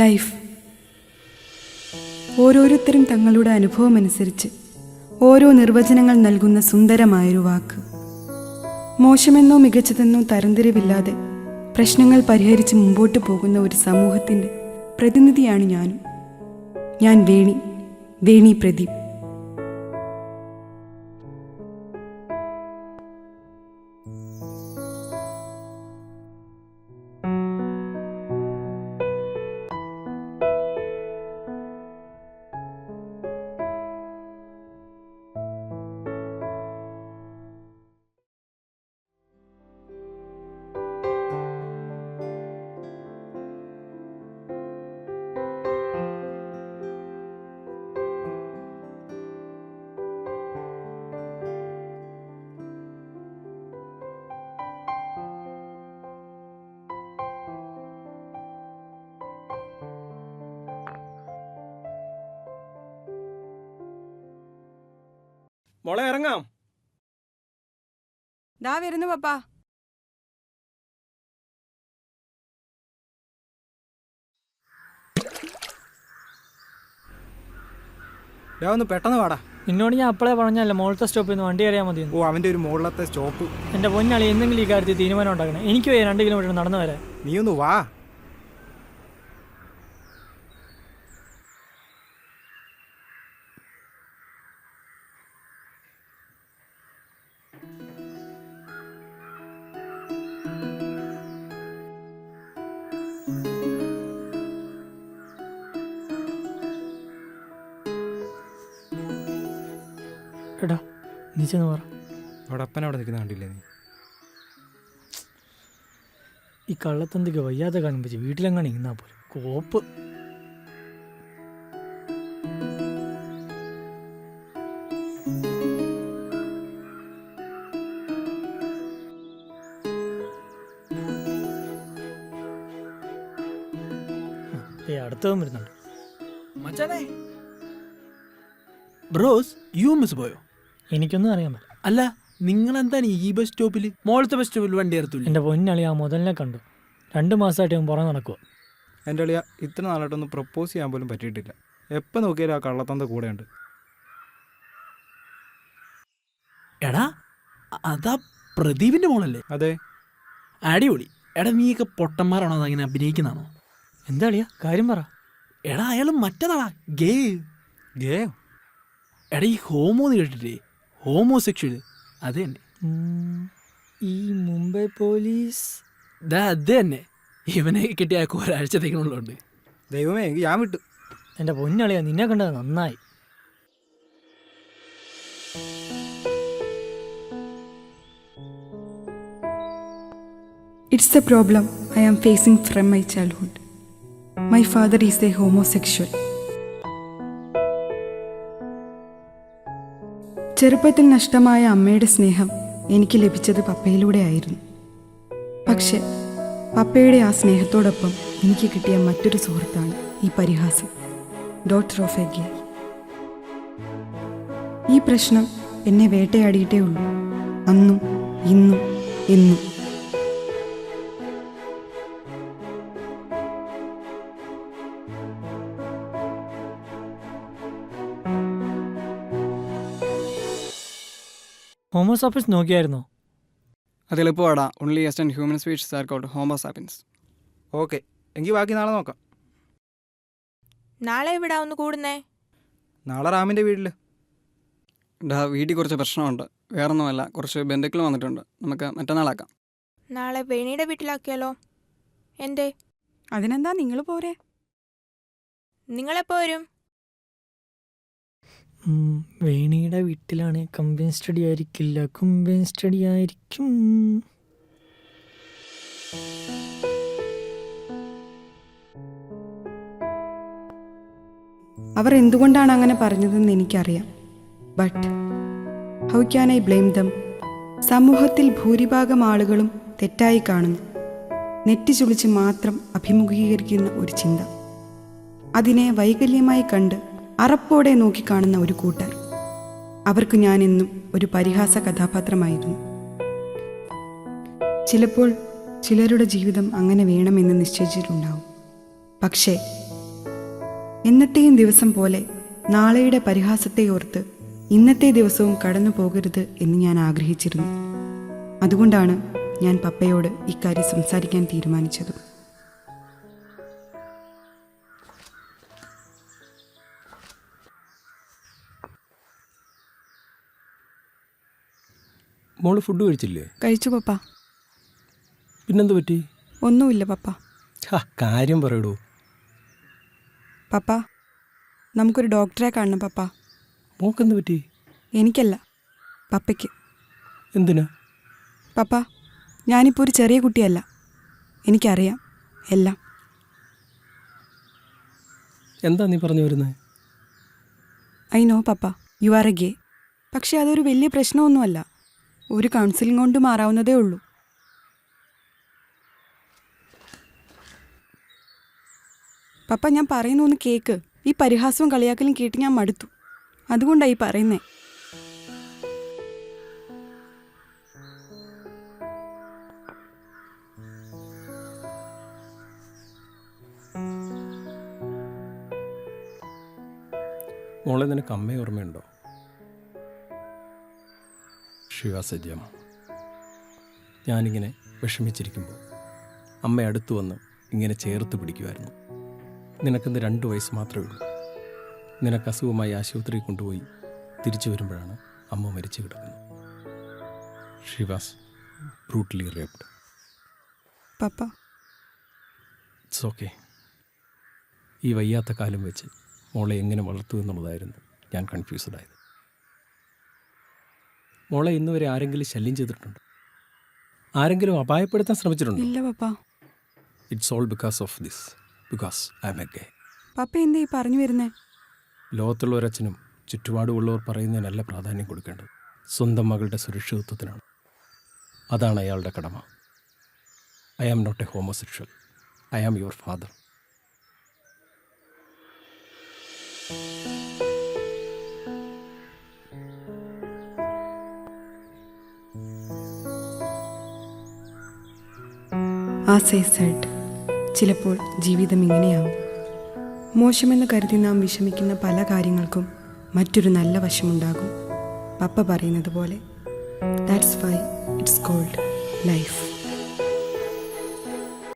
Life. ഓരോരുത്തരും തങ്ങളുടെ അനുഭവമനുസരിച്ച് ഓരോ നിർവചനങ്ങൾ നൽകുന്ന സുന്ദരമായൊരു വാക്ക്. മോശമെന്നോ മികച്ചതെന്നോ തരംതിരിവില്ലാതെ പ്രശ്നങ്ങൾ പരിഹരിച്ച് മുമ്പോട്ട് പോകുന്ന ഒരു സമൂഹത്തിൻ്റെ പ്രതിനിധിയാണ് ഞാനും. ഞാൻ വേണി പ്രദീപ്. മോളെ ഇറങ്ങാം. ദാ വരുന്നു പപ്പാ. ഒന്ന് പെട്ടെന്ന് വാടാ. നിന്നോട് ഞാൻ അപ്പോഴേ പറഞ്ഞല്ല മുകളിലത്തെ സ്റ്റോപ്പിൽ നിന്ന് വണ്ടി കയറിയാൽ മതി. ഓ, അവൻ്റെ ഒരു മുകളിലത്തെ സ്റ്റോപ്പ്. എൻ്റെ പൊന്നളി എന്തെങ്കിലും ഈ കാര്യത്തിൽ തീരുമാനം ഉണ്ടാക്കണം. എനിക്ക് 2 കിലോമീറ്റർ നടന്നു വരാം. നീ ഒന്ന് വാ. എടാ നീ ചെന്ന് പറ. അവിടെ അപ്പനവിടെ നിൽക്കുന്ന കണ്ടില്ലേ നീ? ഈ കള്ളത്തന്തിക്ക് വയ്യാതെ കാണുമ്പോൾ വീട്ടിലെങ്ങാണ് ഇന്നാ പോലും കോപ്പ്. അടുത്തതും വരുന്നുണ്ട്. മച്ചാനെ, ബ്രോസ് യു മിസ് പോയോ? എനിക്കൊന്നും അറിയാൻ പറ്റില്ല. അല്ല, നിങ്ങളെന്താണ് ഈ ബസ് സ്റ്റോപ്പിൽ, മോളത്തെ ബസ് സ്റ്റോപ്പിൽ വണ്ടി എടുത്തില്ല? എൻ്റെ പൊന്നളി ആ മുതലിനെ കണ്ടു. 2 മാസമായിട്ട് പുറം നടക്കുക. എൻ്റെ അളിയ ഇത്ര നാളായിട്ടൊന്ന് പ്രപ്പോസ് ചെയ്യാൻ പോലും പറ്റിയിട്ടില്ല. എപ്പോൾ നോക്കിയാലും ആ കള്ളത്തന്ത കൂടെയുണ്ട്. എടാ, അതാ പ്രദീപിന്റെ മോളല്ലേ? അതെ. അടിപൊളി. എടാ, നീയൊക്കെ പൊട്ടന്മാരാണോ അതങ്ങനെ അഭിനയിക്കുന്നതാണോ? എന്താ അളിയാ കാര്യം പറ. എടാ, അയാൾ മറ്റേതാടാ, ഗേ. ഗേയോ? എടാ, ഈ ഹോമോ എന്ന് കേട്ടിട്ടേ, ഹോമോസെക്ഷൽ. അത് തന്നെ. ഈ മുംബൈ പോലീസ് അത് തന്നെ. ഇവനെ കിട്ടിയ ഒരാഴ്ചത്തേക്കുള്ളുണ്ട്. ദൈവമേ, എങ്കിൽ ഞാൻ വിട്ടു. എൻ്റെ പൊന്നളിയാ നിന്നെ കണ്ടത് നന്നായി. It's a problem I am facing from my childhood. My father is a homosexual. ചെറുപ്പത്തിൽ നഷ്ടമായ അമ്മയുടെ സ്നേഹം എനിക്ക് ലഭിച്ചത് പപ്പയിലൂടെ ആയിരുന്നു. പക്ഷെ പപ്പയുടെ ആ സ്നേഹത്തോടൊപ്പം എനിക്ക് കിട്ടിയ മറ്റൊരു സുഹൃത്താണ് ഈ പരിഹാസം, ഡോട്ടർ ഓഫ് എ ഗേ. ഈ പ്രശ്നം എന്നെ വേട്ടയാടിയിട്ടേ ഉള്ളൂ, അന്നും ഇന്നും എന്നും. ഹോമോ സാപ്പിൻസ് നോക്കിയായിരുന്നോ? അതെളുപ്പമാടാ. ഓൺലി എസ്റ്റ് and human species are called Homo sapiens. Okay, എങ്കിൽ ബാക്കി നാളെ നോക്കാം. നാളെ ഇവിടെ ഒന്ന് കൂടുന്നേ? നാളെ റാമിൻ്റെ വീട്ടിൽ. വീട്ടിൽ കുറച്ച് പ്രശ്നമുണ്ട്. വേറൊന്നുമല്ല, കുറച്ച് ബന്ധുക്കൾ വന്നിട്ടുണ്ട്. നമുക്ക് മറ്റന്നാളാക്കാം. നാളെ വേണിയുടെ വീട്ടിലാക്കിയാലോ? എന്തേ? അതിനെന്താ, നിങ്ങൾ പോരെ? നിങ്ങളെപ്പോ വരും? വേണിയുടെ വീട്ടിലാണ്. കമ്പൈൻ സ്റ്റഡി ആയിരിക്കില്ല, കമ്പൈൻ സ്റ്റഡി ആയിരിക്കും. അവർ എന്തുകൊണ്ടാണ് അങ്ങനെ പറഞ്ഞതെന്ന് എനിക്കറിയാം. But how can I blame dum? സമൂഹത്തിൽ ഭൂരിഭാഗം ആളുകളും തെറ്റായി കാണുന്നു, നെറ്റിച്ചുളിച്ച് മാത്രം അഭിമുഖീകരിക്കുന്ന ഒരു ചിന്ത. അതിനെ വൈകല്യമായി കണ്ട് അറപ്പോടെ നോക്കിക്കാണുന്ന ഒരു കൂട്ടർ. അവർക്ക് ഞാനെന്നും ഒരു പരിഹാസ കഥാപാത്രമായിരുന്നു. ചിലപ്പോൾ ചിലരുടെ ജീവിതം അങ്ങനെ വേണമെന്ന് നിശ്ചയിച്ചിട്ടുണ്ടാവും. പക്ഷേ എന്നത്തെയും ദിവസം പോലെ നാളെയുടെ പരിഹാസത്തെ ഓർത്ത് ഇന്നത്തെ ദിവസവും കടന്നു പോകരുത് എന്ന് ഞാൻ ആഗ്രഹിച്ചിരുന്നു. അതുകൊണ്ടാണ് ഞാൻ പപ്പയോട് ഇക്കാര്യം സംസാരിക്കാൻ തീരുമാനിച്ചത്. മോള് ഫുഡ് കഴിച്ചില്ലേ? കഴിച്ചു പപ്പ. പിന്നെന്ത് പറ്റി? ഒന്നുമില്ല പപ്പ. കാര്യം പറയടൂ. പപ്പ, നമുക്കൊരു ഡോക്ടറെ കാണണം പപ്പ. മോക്കെന്ത് പറ്റി? എനിക്കല്ല, പപ്പയ്ക്ക്. എന്തിനാ? പപ്പ, ഞാനിപ്പോൾ ഒരു ചെറിയ കുട്ടിയല്ല. എനിക്കറിയാം എല്ലാം. എന്താ നീ പറഞ്ഞു വരുന്നത്? I know papa, you are A ഗേ. പക്ഷെ അതൊരു വലിയ പ്രശ്നമൊന്നുമല്ല. ഒരു കൗൺസിലിംഗ് കൊണ്ട് മാറാവുന്നതേ ഉള്ളൂ. പപ്പ, ഞാൻ പറയുന്ന ഒന്ന് കേക്ക്. ഈ പരിഹാസവും കളിയാക്കലും കേട്ട് ഞാൻ മടുത്തു. അതുകൊണ്ടായി പറയുന്നേ. മോളെ, നിനക്ക് അമ്മയെ ഓർമ്മയുണ്ടോ? ശിവാസജ്യം. ഞാനിങ്ങനെ വിഷമിച്ചിരിക്കുമ്പോൾ അമ്മ അടുത്തു വന്ന് ഇങ്ങനെ ചേർത്ത് പിടിക്കുമായിരുന്നു. നിനക്കിന്ന് 2 വയസ്സ് മാത്രമേ ഉള്ളൂ. നിനക്ക് അസുഖമായി ആശുപത്രിയിൽ കൊണ്ടുപോയി തിരിച്ചു വരുമ്പോഴാണ് അമ്മ മരിച്ചു കിടക്കുന്നത്. She was brutally raped. Papa, it's okay. ഈ വയ്യാത്ത കാലം വെച്ച് മോളെ എങ്ങനെ വളർത്തുക എന്നുള്ളതായിരുന്നു ഞാൻ കൺഫ്യൂസ്ഡായത്. മോളെ ഇന്ന് വരെ ആരെങ്കിലും ശല്യം ചെയ്തിട്ടുണ്ടോ? ആരെങ്കിലും അപായപ്പെടുത്താൻ ശ്രമിച്ചിട്ടുണ്ടോ? ഇല്ല പപ്പ. It's all because of this. Because I'm a gay. പപ്പ എന്താ ഈ പറഞ്ഞു വരുന്നേ? ലോകത്തുള്ള ഒരച്ഛനും ചുറ്റുപാടുമുള്ളവർ പറയുന്നതിനല്ല പ്രാധാന്യം കൊടുക്കേണ്ടത്. സ്വന്തം മകളുടെ സുരക്ഷിതത്വത്തിനാണ്. അതാണ് അയാളുടെ കടമ. I am not a homosexual. I am your father. As I said, ചിലപ്പോൾ ജീവിതം ഇങ്ങനെയാവും. മോശമെന്ന് കരുതി നാം വിഷമിക്കുന്ന പല കാര്യങ്ങൾക്കും മറ്റൊരു നല്ല വശമുണ്ടാകും. പപ്പ പറയുന്നത് പോലെ. That's why it's called life.